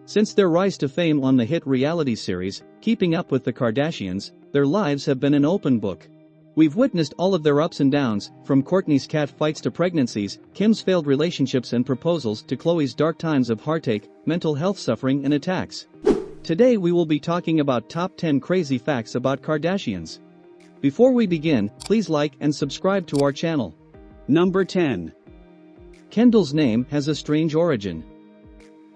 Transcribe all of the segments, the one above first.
Since their rise to fame on the hit reality series, Keeping Up with the Kardashians, their lives have been an open book. We've witnessed all of their ups and downs, from Kourtney's cat fights to pregnancies, Kim's failed relationships and proposals to Khloe's dark times of heartache, mental health suffering and attacks. Today we will be talking about top 10 crazy facts about Kardashians. Before we begin, please like and subscribe to our channel. Number 10. Kendall's name has a strange origin.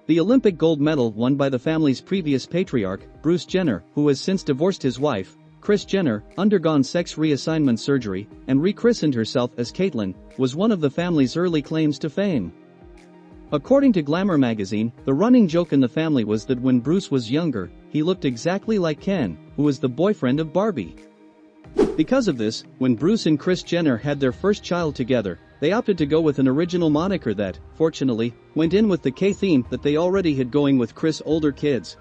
The Olympic gold medal won by the family's previous patriarch, Bruce Jenner, who has since divorced his wife, Kris Jenner, undergone sex reassignment surgery, and rechristened herself as Caitlyn, was one of the family's early claims to fame. According to Glamour magazine, the running joke in the family was that when Bruce was younger, he looked exactly like Ken, who was the boyfriend of Barbie. Because of this, when Bruce and Kris Jenner had their first child together, they opted to go with an original moniker that, fortunately, went in with the K theme that they already had going with Kris' older kids.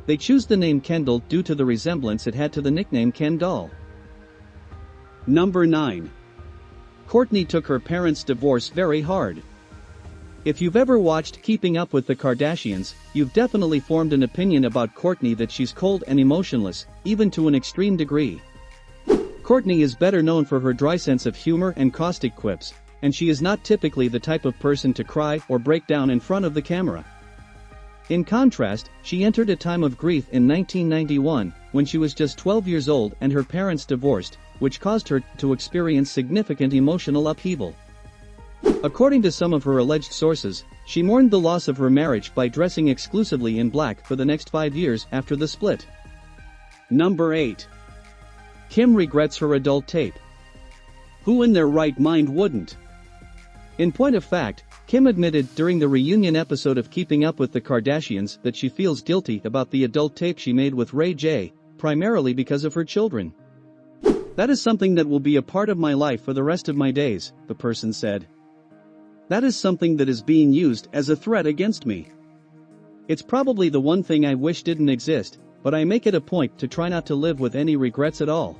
They chose the name Kendall due to the resemblance it had to the nickname Ken doll. Number 9. Kourtney took her parents' divorce very hard. If you've ever watched Keeping Up with the Kardashians, you've definitely formed an opinion about Kourtney that she's cold and emotionless, even to an extreme degree. Kourtney is better known for her dry sense of humor and caustic quips, and she is not typically the type of person to cry or break down in front of the camera. In contrast, she entered a time of grief in 1991, when she was just 12 years old and her parents divorced, which caused her to experience significant emotional upheaval. According to some of her alleged sources, she mourned the loss of her marriage by dressing exclusively in black for the next 5 years after the split. Number 8. Kim regrets her adult tape. Who in their right mind wouldn't? In point of fact, Kim admitted during the reunion episode of Keeping Up with the Kardashians that she feels guilty about the adult tape she made with Ray J, primarily because of her children. "That is something that will be a part of my life for the rest of my days," the person said. "That is something that is being used as a threat against me. It's probably the one thing I wish didn't exist, but I make it a point to try not to live with any regrets at all.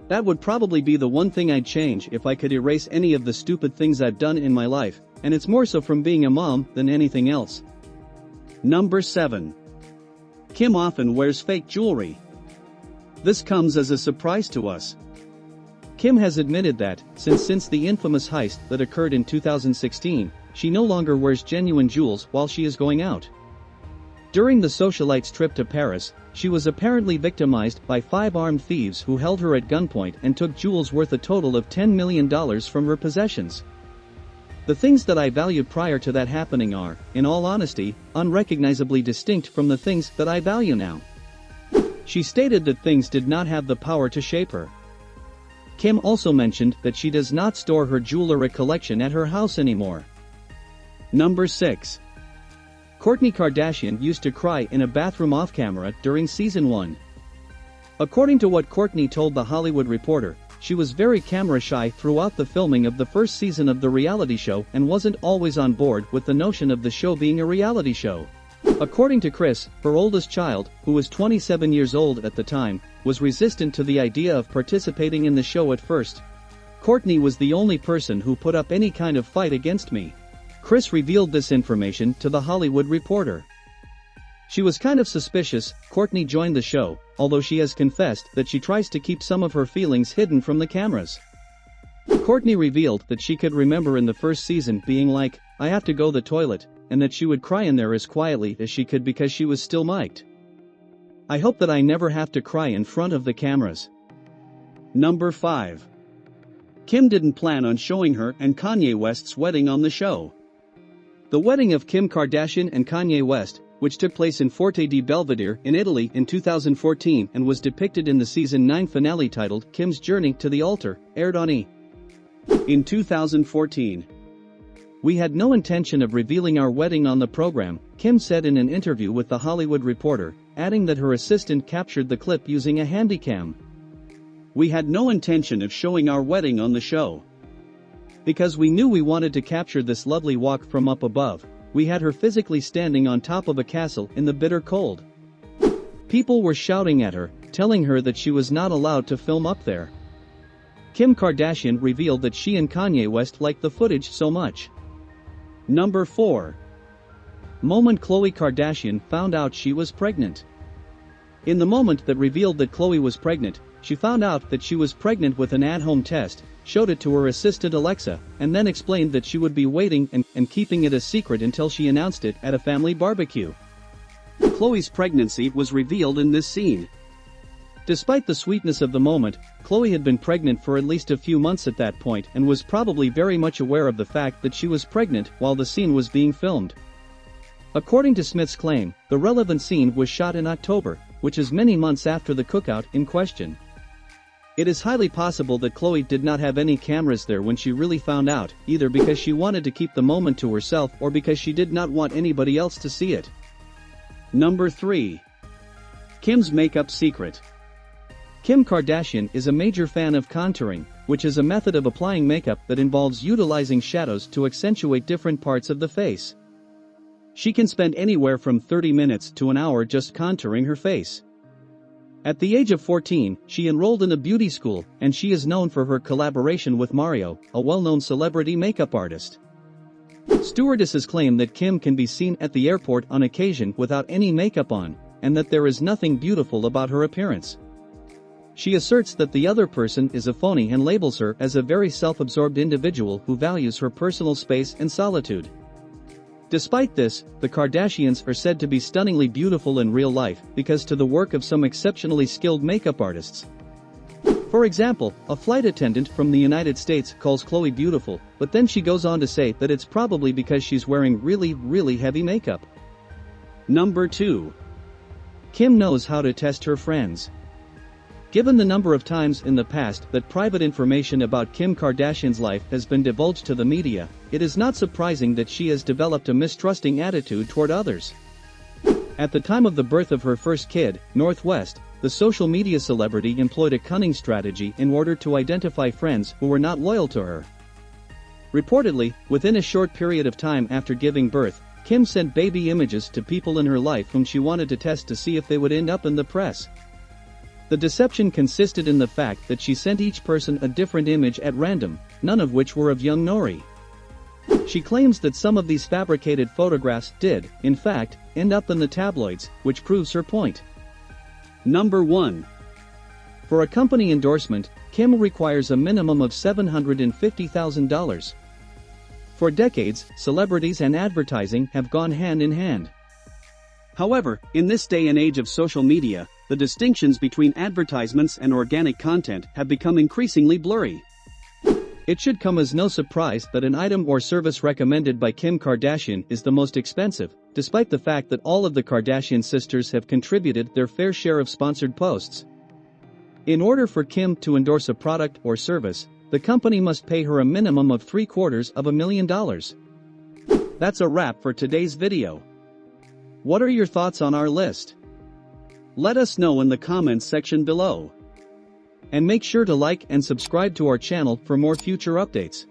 That would probably be the one thing I'd change if I could erase any of the stupid things I've done in my life, and it's more so from being a mom than anything else." Number 7. Kim often wears fake jewelry. This comes as a surprise to us. Kim has admitted that, since the infamous heist that occurred in 2016, she no longer wears genuine jewels while she is going out. During the socialite's trip to Paris, she was apparently victimized by 5 armed thieves who held her at gunpoint and took jewels worth a total of $10 million from her possessions. "The things that I valued prior to that happening are, in all honesty, unrecognizably distinct from the things that I value now." She stated that things did not have the power to shape her. Kim also mentioned that she does not store her jewelry collection at her house anymore. Number 6. Kourtney Kardashian used to cry in a bathroom off-camera during season 1. According to what Kourtney told The Hollywood Reporter, she was very camera-shy throughout the filming of the first season of the reality show and wasn't always on board with the notion of the show being a reality show. According to Kris, her oldest child, who was 27 years old at the time, was resistant to the idea of participating in the show at first. "Kourtney was the only person who put up any kind of fight against me." Kris revealed this information to The Hollywood Reporter. She was kind of suspicious. Kourtney joined the show, although she has confessed that she tries to keep some of her feelings hidden from the cameras. Kourtney revealed that she could remember in the first season being like, "I have to go to the toilet," and that she would cry in there as quietly as she could because she was still mic'd. "I hope that I never have to cry in front of the cameras." Number 5. Kim didn't plan on showing her and Kanye West's wedding on the show. The wedding of Kim Kardashian and Kanye West, which took place in Forte di Belvedere in Italy in 2014 and was depicted in the season 9 finale titled Kim's Journey to the Altar, aired on E! in 2014. "We had no intention of revealing our wedding on the program," Kim said in an interview with The Hollywood Reporter, adding that her assistant captured the clip using a handycam. "We had no intention of showing our wedding on the show. Because we knew we wanted to capture this lovely walk from up above, we had her physically standing on top of a castle in the bitter cold. People were shouting at her, telling her that she was not allowed to film up there." Kim Kardashian revealed that she and Kanye West liked the footage so much. Number 4. Moment Khloe Kardashian found out she was pregnant. In the moment that revealed that Khloe was pregnant, she found out that she was pregnant with an at-home test, showed it to her assistant Alexa, and then explained that she would be waiting and keeping it a secret until she announced it at a family barbecue. Khloe's pregnancy was revealed in this scene. Despite the sweetness of the moment, Khloe had been pregnant for at least a few months at that point and was probably very much aware of the fact that she was pregnant while the scene was being filmed. According to Smith's claim, the relevant scene was shot in October, which is many months after the cookout in question. It is highly possible that Khloe did not have any cameras there when she really found out, either because she wanted to keep the moment to herself or because she did not want anybody else to see it. Number 3. Kim's makeup secret. Kim Kardashian is a major fan of contouring, which is a method of applying makeup that involves utilizing shadows to accentuate different parts of the face. She can spend anywhere from 30 minutes to an hour just contouring her face. At the age of 14, she enrolled in a beauty school, and she is known for her collaboration with Mario, a well-known celebrity makeup artist. Stewardesses claim that Kim can be seen at the airport on occasion without any makeup on, and that there is nothing beautiful about her appearance. She asserts that the other person is a phony and labels her as a very self-absorbed individual who values her personal space and solitude. Despite this, the Kardashians are said to be stunningly beautiful in real life because to the work of some exceptionally skilled makeup artists. For example, a flight attendant from the United States calls Khloe beautiful, but then she goes on to say that it's probably because she's wearing really heavy makeup. Number 2. Kim knows how to test her friends. Given the number of times in the past that private information about Kim Kardashian's life has been divulged to the media, it is not surprising that she has developed a mistrusting attitude toward others. At the time of the birth of her first kid, Northwest, the social media celebrity employed a cunning strategy in order to identify friends who were not loyal to her. Reportedly, within a short period of time after giving birth, Kim sent baby images to people in her life whom she wanted to test to see if they would end up in the press. The deception consisted in the fact that she sent each person a different image at random, none of which were of young Nori. She claims that some of these fabricated photographs did, in fact, end up in the tabloids, which proves her point. Number 1. For a company endorsement, Kim requires a minimum of $750,000. For decades, celebrities and advertising have gone hand in hand. However, in this day and age of social media, the distinctions between advertisements and organic content have become increasingly blurry. It should come as no surprise that an item or service recommended by Kim Kardashian is the most expensive, despite the fact that all of the Kardashian sisters have contributed their fair share of sponsored posts. In order for Kim to endorse a product or service, the company must pay her a minimum of $750,000. That's a wrap for today's video. What are your thoughts on our list? Let us know in the comments section below. And make sure to like and subscribe to our channel for more future updates.